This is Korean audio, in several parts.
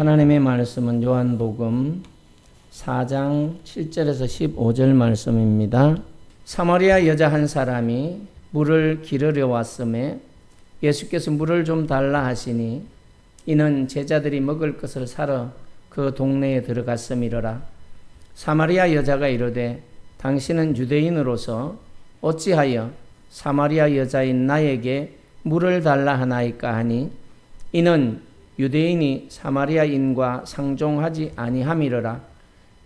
하나님의 말씀은 요한복음 4장 7절에서 15절 말씀입니다. 사마리아 여자 한 사람이 물을 기르러 왔음에 예수께서 물을 좀 달라 하시니 이는 제자들이 먹을 것을 사러 그 동네에 들어갔음이로라. 사마리아 여자가 이르되 당신은 유대인으로서 어찌하여 사마리아 여자인 나에게 물을 달라 하나이까 하니 이는 유대인이 사마리아인과 상종하지 아니함이로라.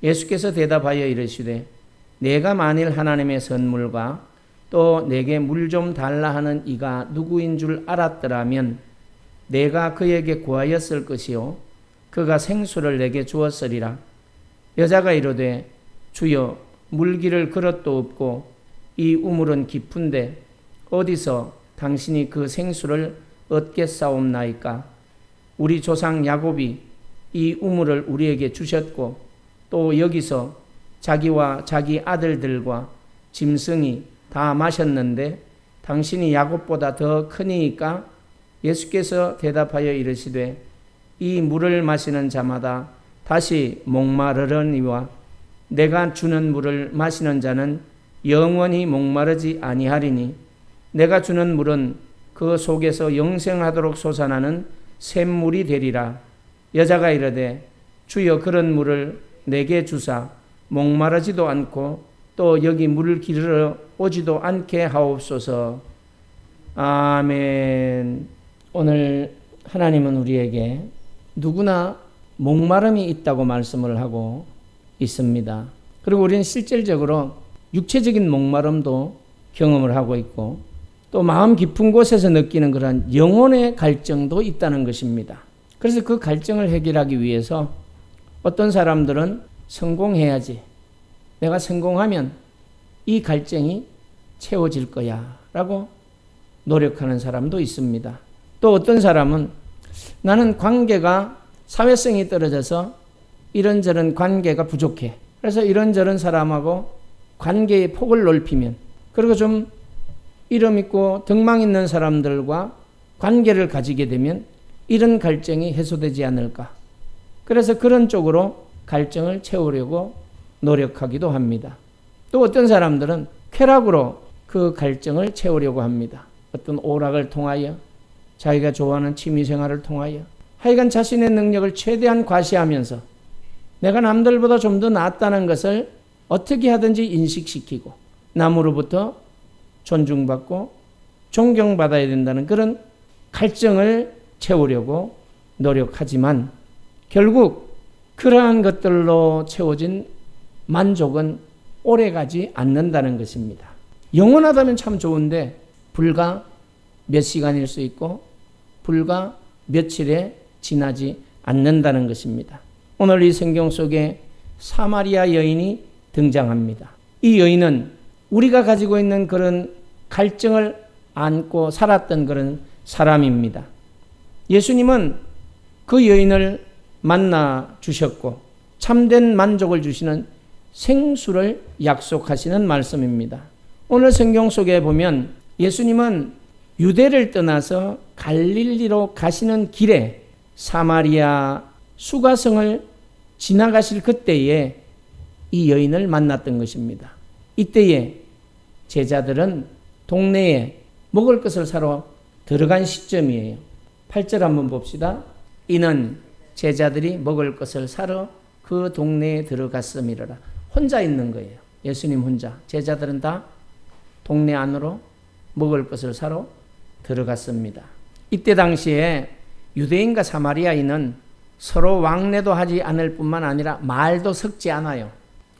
예수께서 대답하여 이르시되 내가 만일 하나님의 선물과 또 내게 물 좀 달라 하는 이가 누구인 줄 알았더라면 내가 그에게 구하였을 것이요 그가 생수를 내게 주었으리라. 여자가 이르되 주여 물기를 그릇도 없고 이 우물은 깊은데 어디서 당신이 그 생수를 얻겠사옵나이까. 우리 조상 야곱이 이 우물을 우리에게 주셨고 또 여기서 자기와 자기 아들들과 짐승이 다 마셨는데 당신이 야곱보다 더 크니이까. 예수께서 대답하여 이르시되 이 물을 마시는 자마다 다시 목마르려니와 내가 주는 물을 마시는 자는 영원히 목마르지 아니하리니 내가 주는 물은 그 속에서 영생하도록 솟아나는 샘물이 되리라. 여자가 이르되 주여 그런 물을 내게 주사 목마르지도 않고 또 여기 물을 기르러 오지도 않게 하옵소서. 아멘. 오늘 하나님은 우리에게 누구나 목마름이 있다고 말씀을 하고 있습니다. 그리고 우리는 실질적으로 육체적인 목마름도 경험을 하고 있고 또 마음 깊은 곳에서 느끼는 그런 영혼의 갈증도 있다는 것입니다. 그래서 그 갈증을 해결하기 위해서 어떤 사람들은 성공해야지, 내가 성공하면 이 갈증이 채워질 거야 라고 노력하는 사람도 있습니다. 또 어떤 사람은 나는 관계가 사회성이 떨어져서 이런저런 관계가 부족해. 그래서 이런저런 사람하고 관계의 폭을 넓히면, 그리고 좀 이름 있고 덕망 있는 사람들과 관계를 가지게 되면 이런 갈증이 해소되지 않을까. 그래서 그런 쪽으로 갈증을 채우려고 노력하기도 합니다. 또 어떤 사람들은 쾌락으로 그 갈증을 채우려고 합니다. 어떤 오락을 통하여, 자기가 좋아하는 취미생활을 통하여, 하여간 자신의 능력을 최대한 과시하면서 내가 남들보다 좀 더 낫다는 것을 어떻게 하든지 인식시키고 남으로부터 존중받고 존경받아야 된다는 그런 갈증을 채우려고 노력하지만 결국 그러한 것들로 채워진 만족은 오래가지 않는다는 것입니다. 영원하다면 참 좋은데 불과 몇 시간일 수 있고 불과 며칠에 지나지 않는다는 것입니다. 오늘 이 성경 속에 사마리아 여인이 등장합니다. 이 여인은 우리가 가지고 있는 그런 갈증을 안고 살았던 그런 사람입니다. 예수님은 그 여인을 만나 주셨고 참된 만족을 주시는 생수를 약속하시는 말씀입니다. 오늘 성경 속에 보면 예수님은 유대를 떠나서 갈릴리로 가시는 길에 사마리아 수가성을 지나가실 그때에 이 여인을 만났던 것입니다. 이때에 제자들은 동네에 먹을 것을 사러 들어간 시점이에요. 8절 한번 봅시다. 이는 제자들이 먹을 것을 사러 그 동네에 들어갔음이로라. 혼자 있는 거예요. 예수님 혼자. 제자들은 다 동네 안으로 먹을 것을 사러 들어갔습니다. 이때 당시에 유대인과 사마리아인은 서로 왕래도 하지 않을 뿐만 아니라 말도 섞지 않아요.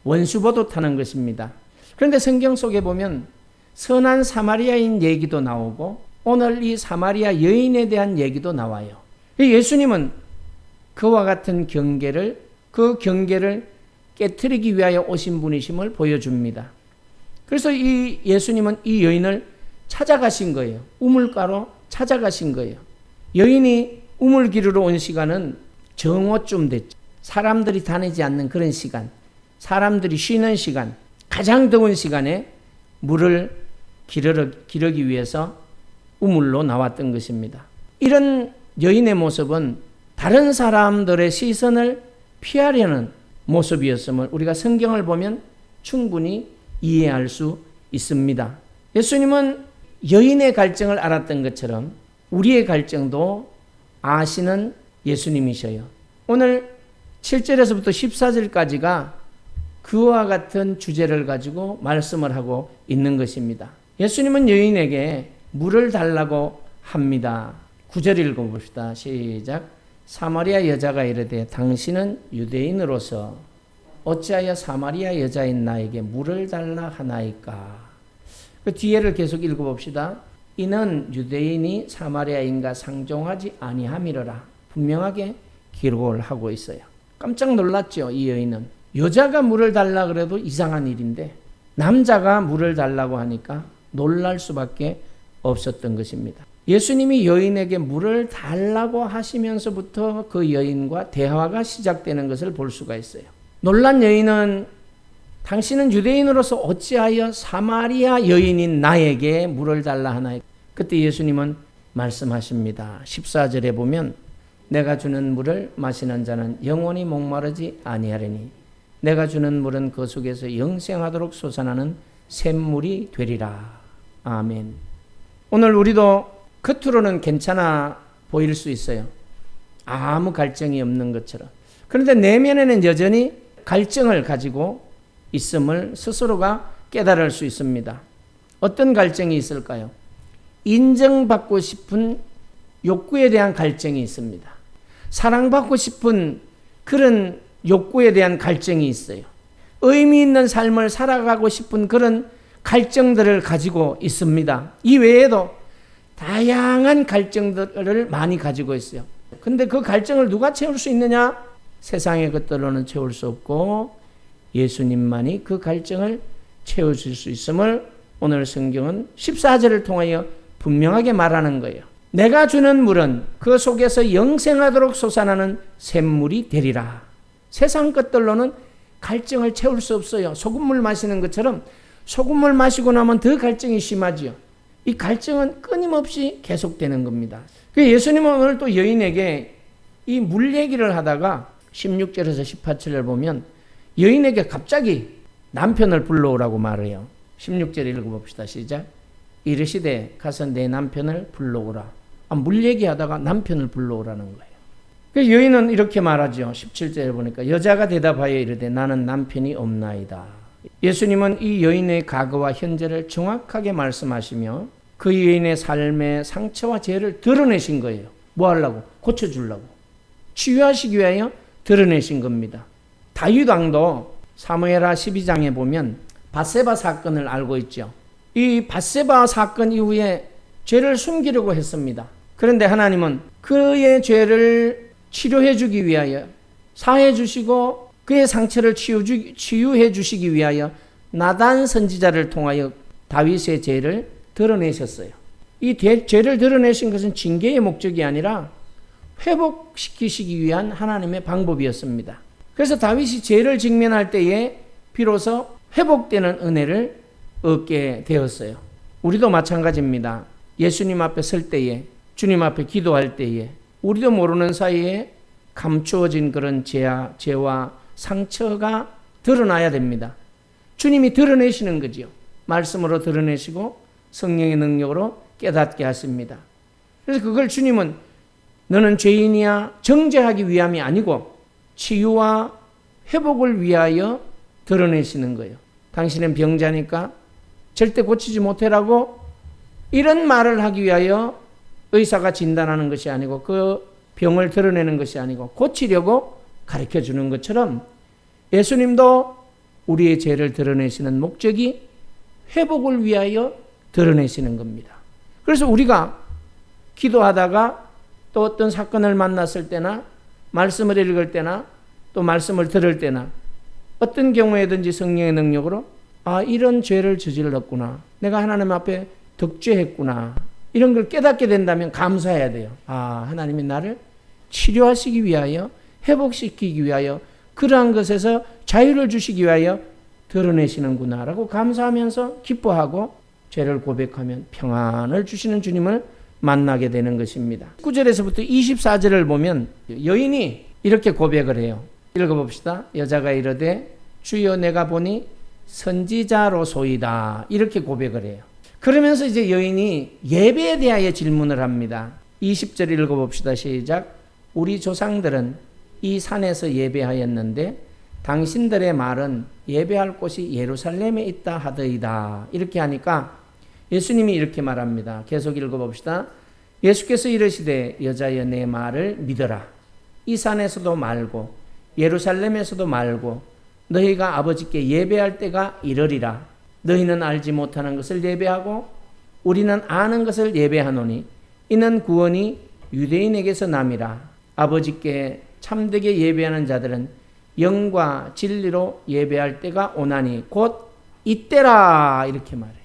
원수보도 타는 것입니다. 그런데 성경 속에 보면 선한 사마리아인 얘기도 나오고 오늘 이 사마리아 여인에 대한 얘기도 나와요. 예수님은 그와 같은 경계를, 그 경계를 깨트리기 위하여 오신 분이심을 보여줍니다. 그래서 이 예수님은 이 여인을 찾아가신 거예요. 우물가로 찾아가신 거예요. 여인이 우물 기르러 온 시간은 정오쯤 됐죠. 사람들이 다니지 않는 그런 시간, 사람들이 쉬는 시간, 가장 더운 시간에 물을 기르기 위해서 우물로 나왔던 것입니다. 이런 여인의 모습은 다른 사람들의 시선을 피하려는 모습이었음을 우리가 성경을 보면 충분히 이해할 수 있습니다. 예수님은 여인의 갈증을 알았던 것처럼 우리의 갈증도 아시는 예수님이셔요. 오늘 7절에서부터 14절까지가 그와 같은 주제를 가지고 말씀을 하고 있는 것입니다. 예수님은 여인에게 물을 달라고 합니다. 9절 읽어봅시다. 시작. 사마리아 여자가 이르되 당신은 유대인으로서 어찌하여 사마리아 여자인 나에게 물을 달라 하나이까. 그 뒤에를 계속 읽어봅시다. 이는 유대인이 사마리아인과 상종하지 아니함이로라. 분명하게 기록을 하고 있어요. 깜짝 놀랐죠. 이 여인은. 여자가 물을 달라 그래도 이상한 일인데 남자가 물을 달라고 하니까 놀랄 수밖에 없었던 것입니다. 예수님이 여인에게 물을 달라고 하시면서부터 그 여인과 대화가 시작되는 것을 볼 수가 있어요. 놀란 여인은 당신은 유대인으로서 어찌하여 사마리아 여인인 나에게 물을 달라 하나이까. 그때 예수님은 말씀하십니다. 14절에 보면 내가 주는 물을 마시는 자는 영원히 목마르지 아니하리니 내가 주는 물은 그 속에서 영생하도록 솟아나는 샘물이 되리라. 아멘. 오늘 우리도 겉으로는 괜찮아 보일 수 있어요. 아무 갈증이 없는 것처럼. 그런데 내면에는 여전히 갈증을 가지고 있음을 스스로가 깨달을 수 있습니다. 어떤 갈증이 있을까요? 인정받고 싶은 욕구에 대한 갈증이 있습니다. 사랑받고 싶은 그런 욕구에 대한 갈증이 있어요. 의미 있는 삶을 살아가고 싶은 그런 갈증들을 가지고 있습니다. 이 외에도 다양한 갈증들을 많이 가지고 있어요. 근데 그 갈증을 누가 채울 수 있느냐? 세상의 것들로는 채울 수 없고 예수님만이 그 갈증을 채워줄 수 있음을 오늘 성경은 14절을 통하여 분명하게 말하는 거예요. 내가 주는 물은 그 속에서 영생하도록 솟아나는 샘물이 되리라. 세상 것들로는 갈증을 채울 수 없어요. 소금물 마시는 것처럼 소금물 마시고 나면 더 갈증이 심하지요. 이 갈증은 끊임없이 계속되는 겁니다. 예수님은 오늘 또 여인에게 이 물 얘기를 하다가 16절에서 18절을 보면 여인에게 갑자기 남편을 불러오라고 말해요. 16절 읽어봅시다. 시작. 이르시되 가서 내 남편을 불러오라. 물 얘기하다가 남편을 불러오라는 거예요. 여인은 이렇게 말하죠. 17절에 보니까 여자가 대답하여 이르되 나는 남편이 없나이다. 예수님은 이 여인의 과거와 현재를 정확하게 말씀하시며 그 여인의 삶의 상처와 죄를 드러내신 거예요. 뭐 하려고? 고쳐주려고. 치유하시기 위하여 드러내신 겁니다. 다윗 왕도 사무엘하 12장에 보면 밧세바 사건을 알고 있죠. 이 밧세바 사건 이후에 죄를 숨기려고 했습니다. 그런데 하나님은 그의 죄를 치료해 주기 위하여 사해 주시고 그의 상처를 치유해 주시기 위하여 나단 선지자를 통하여 다윗의 죄를 드러내셨어요. 이 죄를 드러내신 것은 징계의 목적이 아니라 회복시키시기 위한 하나님의 방법이었습니다. 그래서 다윗이 죄를 직면할 때에 비로소 회복되는 은혜를 얻게 되었어요. 우리도 마찬가지입니다. 예수님 앞에 설 때에, 주님 앞에 기도할 때에 우리도 모르는 사이에 감추어진 그런 죄와 상처가 드러나야 됩니다. 주님이 드러내시는 거지요. 말씀으로 드러내시고 성령의 능력으로 깨닫게 하십니다. 그래서 그걸 주님은 너는 죄인이야 정죄하기 위함이 아니고 치유와 회복을 위하여 드러내시는 거예요. 당신은 병자니까 절대 고치지 못해라고 이런 말을 하기 위하여 의사가 진단하는 것이 아니고 그 병을 드러내는 것이 아니고 고치려고 가르쳐 주는 것처럼 예수님도 우리의 죄를 드러내시는 목적이 회복을 위하여 드러내시는 겁니다. 그래서 우리가 기도하다가 또 어떤 사건을 만났을 때나 말씀을 읽을 때나 또 말씀을 들을 때나 어떤 경우에든지 성령의 능력으로 이런 죄를 저질렀구나. 내가 하나님 앞에 덕죄했구나. 이런 걸 깨닫게 된다면 감사해야 돼요. 하나님이 나를 치료하시기 위하여 회복시키기 위하여 그러한 것에서 자유를 주시기 위하여 드러내시는구나라고 감사하면서 기뻐하고 죄를 고백하면 평안을 주시는 주님을 만나게 되는 것입니다. 9절에서부터 24절을 보면 여인이 이렇게 고백을 해요. 읽어봅시다. 여자가 이르되 주여 내가 보니 선지자로소이다. 이렇게 고백을 해요. 그러면서 이제 여인이 예배에 대하여 질문을 합니다. 20절 읽어봅시다. 시작. 우리 조상들은 이 산에서 예배하였는데 당신들의 말은 예배할 곳이 예루살렘에 있다 하더이다. 이렇게 하니까 예수님이 이렇게 말합니다. 계속 읽어봅시다. 예수께서 이르시되 여자여 내 말을 믿어라. 이 산에서도 말고 예루살렘에서도 말고 너희가 아버지께 예배할 때가 이르리라. 너희는 알지 못하는 것을 예배하고 우리는 아는 것을 예배하노니 이는 구원이 유대인에게서 남이라. 아버지께 참되게 예배하는 자들은 영과 진리로 예배할 때가 오나니 곧 이때라. 이렇게 말해요.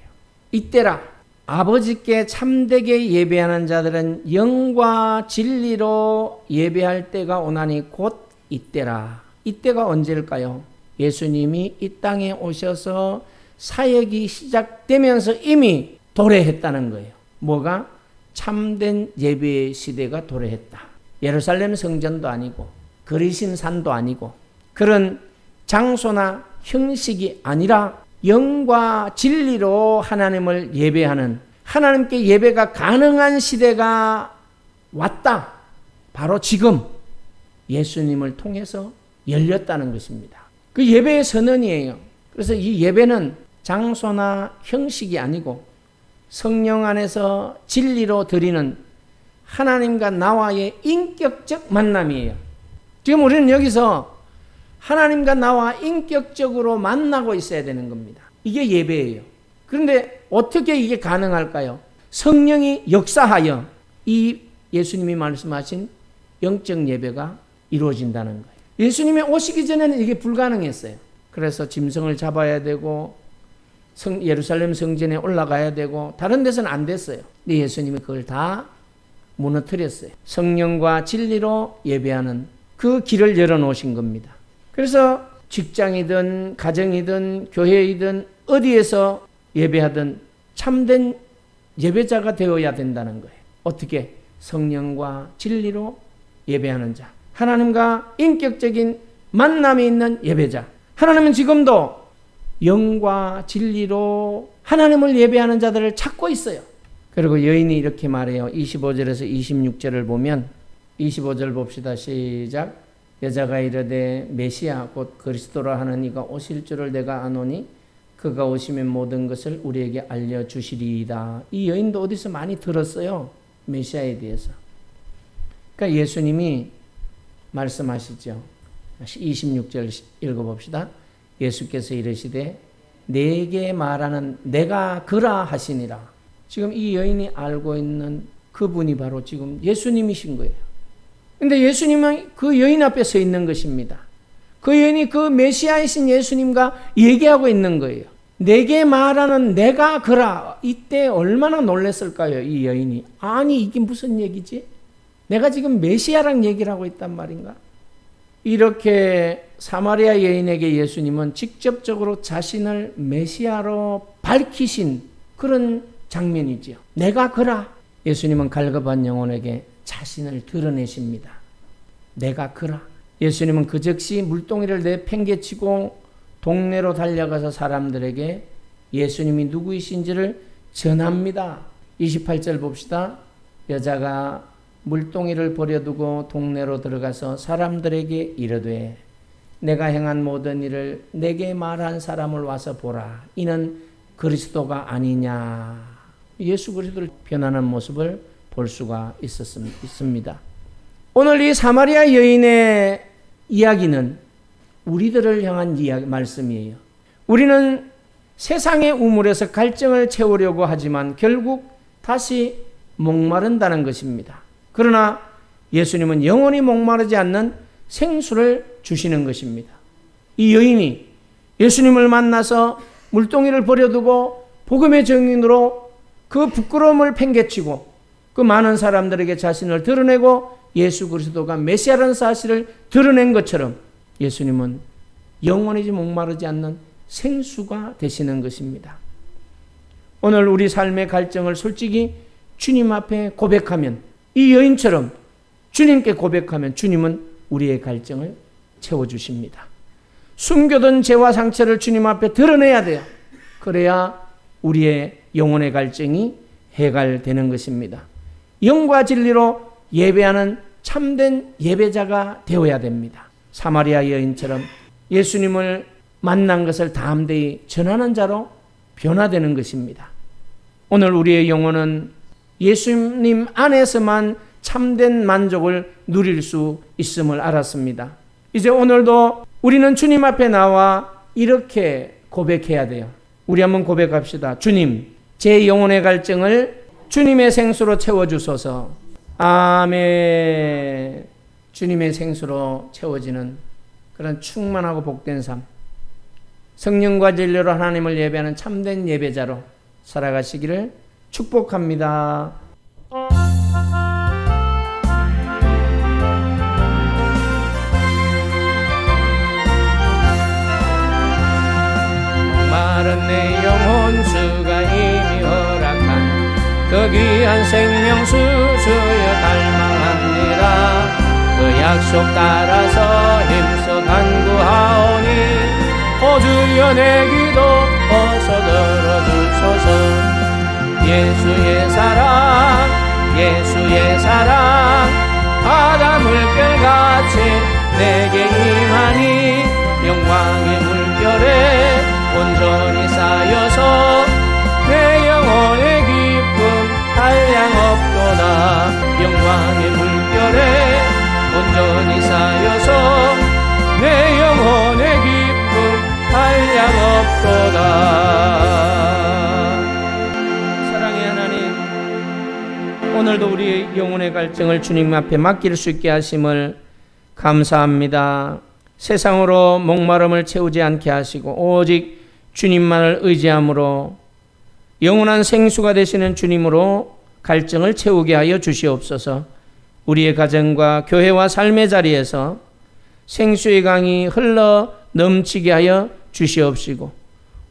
이때라. 아버지께 참되게 예배하는 자들은 영과 진리로 예배할 때가 오나니 곧 이때라. 이때가 언제일까요? 예수님이 이 땅에 오셔서 사역이 시작되면서 이미 도래했다는 거예요. 뭐가? 참된 예배의 시대가 도래했다. 예루살렘 성전도 아니고 그리신 산도 아니고 그런 장소나 형식이 아니라 영과 진리로 하나님을 예배하는, 하나님께 예배가 가능한 시대가 왔다. 바로 지금 예수님을 통해서 열렸다는 것입니다. 그 예배의 선언이에요. 그래서 이 예배는 장소나 형식이 아니고 성령 안에서 진리로 드리는 하나님과 나와의 인격적 만남이에요. 지금 우리는 여기서 하나님과 나와 인격적으로 만나고 있어야 되는 겁니다. 이게 예배예요. 그런데 어떻게 이게 가능할까요? 성령이 역사하여 이 예수님이 말씀하신 영적 예배가 이루어진다는 거예요. 예수님이 오시기 전에는 이게 불가능했어요. 그래서 짐승을 잡아야 되고 예루살렘 성전에 올라가야 되고 다른 데서는 안 됐어요. 근데 예수님이 그걸 다 무너뜨렸어요. 성령과 진리로 예배하는 그 길을 열어놓으신 겁니다. 그래서 직장이든 가정이든 교회이든 어디에서 예배하든 참된 예배자가 되어야 된다는 거예요. 어떻게? 성령과 진리로 예배하는 자. 하나님과 인격적인 만남이 있는 예배자. 하나님은 지금도 영과 진리로 하나님을 예배하는 자들을 찾고 있어요. 그리고 여인이 이렇게 말해요. 25절에서 26절을 보면 25절 봅시다. 시작. 여자가 이르되 메시아 곧 그리스도라 하는 이가 오실 줄을 내가 아노니 그가 오시면 모든 것을 우리에게 알려주시리이다. 이 여인도 어디서 많이 들었어요. 메시아에 대해서. 그러니까 예수님이 말씀하시죠. 26절 읽어봅시다. 예수께서 이르시되 내게 말하는 내가 그라 하시니라. 지금 이 여인이 알고 있는 그분이 바로 지금 예수님이신 거예요. 근데 예수님은 그 여인 앞에 서 있는 것입니다. 그 여인이 그 메시아이신 예수님과 얘기하고 있는 거예요. 내게 말하는 내가 그라. 이때 얼마나 놀랐을까요? 이 여인이. 아니 이게 무슨 얘기지? 내가 지금 메시아랑 얘기를 하고 있단 말인가? 이렇게 사마리아 여인에게 예수님은 직접적으로 자신을 메시아로 밝히신 그런 장면이지요. 내가 그라. 예수님은 갈급한 영혼에게 자신을 드러내십니다. 내가 그라. 예수님은 그 즉시 물동이를 내팽개치고 동네로 달려가서 사람들에게 예수님이 누구이신지를 전합니다. 28절 봅시다. 여자가 물동이를 버려두고 동네로 들어가서 사람들에게 이르되 내가 행한 모든 일을 내게 말한 사람을 와서 보라. 이는 그리스도가 아니냐. 예수 그리스도를 변하는 모습을 볼 수가 있습니다. 오늘 이 사마리아 여인의 이야기는 우리들을 향한 말씀이에요. 우리는 세상의 우물에서 갈증을 채우려고 하지만 결국 다시 목마른다는 것입니다. 그러나 예수님은 영원히 목마르지 않는 생수를 주시는 것입니다. 이 여인이 예수님을 만나서 물동이를 버려두고 복음의 증인으로 그 부끄러움을 팽개치고 그 많은 사람들에게 자신을 드러내고 예수 그리스도가 메시아라는 사실을 드러낸 것처럼 예수님은 영원히 목마르지 않는 생수가 되시는 것입니다. 오늘 우리 삶의 갈증을 솔직히 주님 앞에 고백하면, 이 여인처럼 주님께 고백하면 주님은 우리의 갈증을 채워주십니다. 숨겨둔 죄와 상처를 주님 앞에 드러내야 돼요. 그래야 우리의 영혼의 갈증이 해갈되는 것입니다. 영과 진리로 예배하는 참된 예배자가 되어야 됩니다. 사마리아 여인처럼 예수님을 만난 것을 담대히 전하는 자로 변화되는 것입니다. 오늘 우리의 영혼은 예수님 안에서만 참된 만족을 누릴 수 있음을 알았습니다. 이제 오늘도 우리는 주님 앞에 나와 이렇게 고백해야 돼요. 우리 한번 고백합시다. 주님, 제 영혼의 갈증을 주님의 생수로 채워주소서. 아멘. 주님의 생수로 채워지는 그런 충만하고 복된 삶, 성령과 진리로 하나님을 예배하는 참된 예배자로 살아가시기를 축복합니다. 마른 내 영혼 수가 이미 허락한 그 귀한 생명수 주여 갈망합니다. 그 약속 따라서 힘써 간구하오니 오 주여 내 기도 어서 들어주소서. 예수의 사랑 예수의 사랑 바다 물결같이 내게 임하니 영광의 물결에 온전히 쌓여서 내 영혼의 기쁨 한량없도다. 영광의 물결에 온전히 쌓여서 내 영혼의 기쁨 한량없도다. 사랑의 하나님, 오늘도 우리의 영혼의 갈증을 주님 앞에 맡길 수 있게 하심을 감사합니다. 세상으로 목마름을 채우지 않게 하시고 오직 주님만을 의지함으로 영원한 생수가 되시는 주님으로 갈증을 채우게 하여 주시옵소서. 우리의 가정과 교회와 삶의 자리에서 생수의 강이 흘러 넘치게 하여 주시옵시고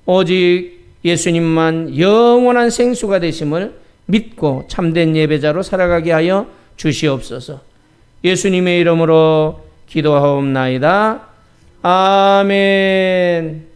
오직 예수님만 영원한 생수가 되심을 믿고 참된 예배자로 살아가게 하여 주시옵소서. 예수님의 이름으로 기도하옵나이다. 아멘.